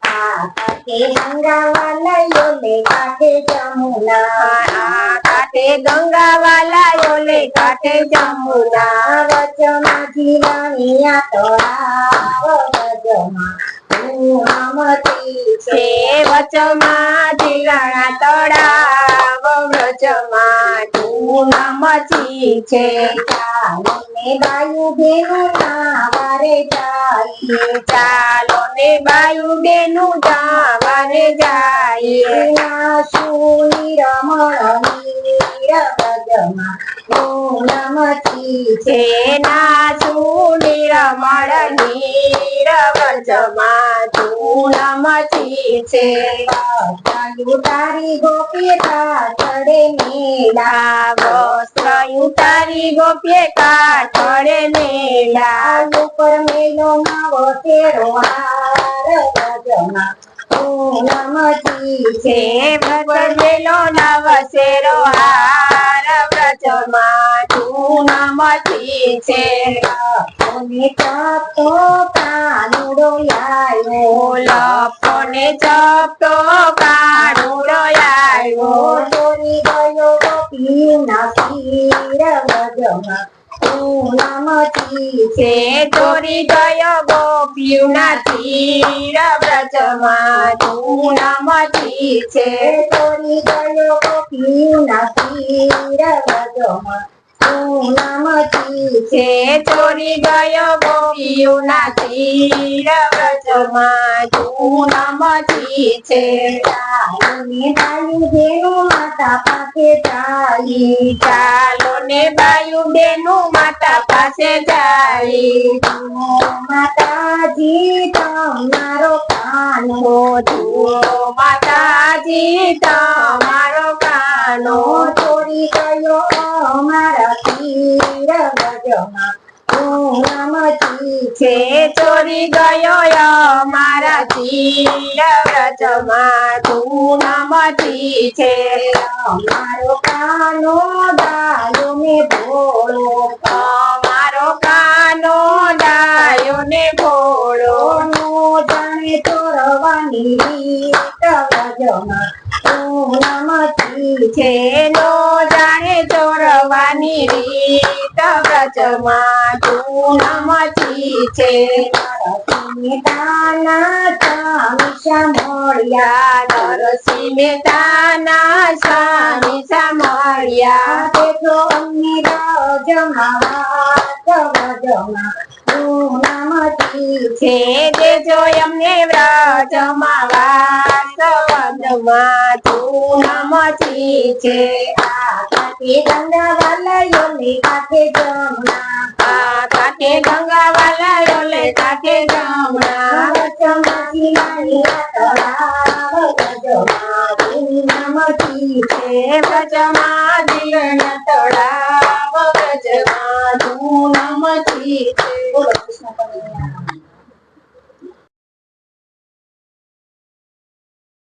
काटे गंगा वाला योले काटे जमुना काटे गंगा वाला योले काटे जमुना वचमा जीवानिया तोड़ाव वचमा पूनमती छे वचमा जीवाना तोड़ाव वचमा पूनमती छे चालो ने बायु बेनु नावारे जाईए चालो ने बायु बेनु जावारे जाईए नासुनी रमण नीरवजमा पूनमती छे नासुनी रमण नीरवजमा पूनमती छे युतारी गोपी काठड़े मेला वस्त्र युतारी गोपी काठड़े मेला ऊपर मेलो नवो तेरो हार वजमा पूनमती छे ऊपर मेलो नव तेरो हार व्रजमा पूनमती छे लपने चपतो कानुडो आव्यो लपने चपतो कानुडो आव्यो चोरी गयो गोपीना शिर व्रजमा पूनमती छे चोरी गयो गोपीना शिर व्रजमा पूनमती छे चोरी गयो गोपीना शिर व्रजमा पूनमती छे चोरी गयो गोपीना शिर व्रजमा पूनमती छे चालो ने बायु बेनु माता पासे जाई चालो ने बायु बेनु माता पासे जाई माताजी तमारो कानो माताजी तमारो कानो चोरी गयो अमारा शिर व्रजमा पूनमती छे चोरी गयो अमारा शिर व्रजमा पूनमती छे अमारो कानो डायो ने भोळो अमारो कानो डायो ने भोळो नो जाने चोरवानी रीत व्रजमा पूनमती छे नो जाने चोरवानी रीत व्रजमा पूनमती छे नरसिंह मेहताना स्वामी सामळ्या नरसिंह मेहताना स्वामी सामळ्या तेजो अમને વ્રજમાં વાસ વ્રજમાં પૂનમતી छे तेजो अમને व्रजમાં वास व्रजमा पूनमती छे काटे गंगा वाला योले काटे जमुना काटे गंगा वाला योले काटे जमुना वचमा जीवानिया तोड़ाव वचमा पूनमती छे वचमा जीवाना तोड़ाव वचमा पूनमती छे।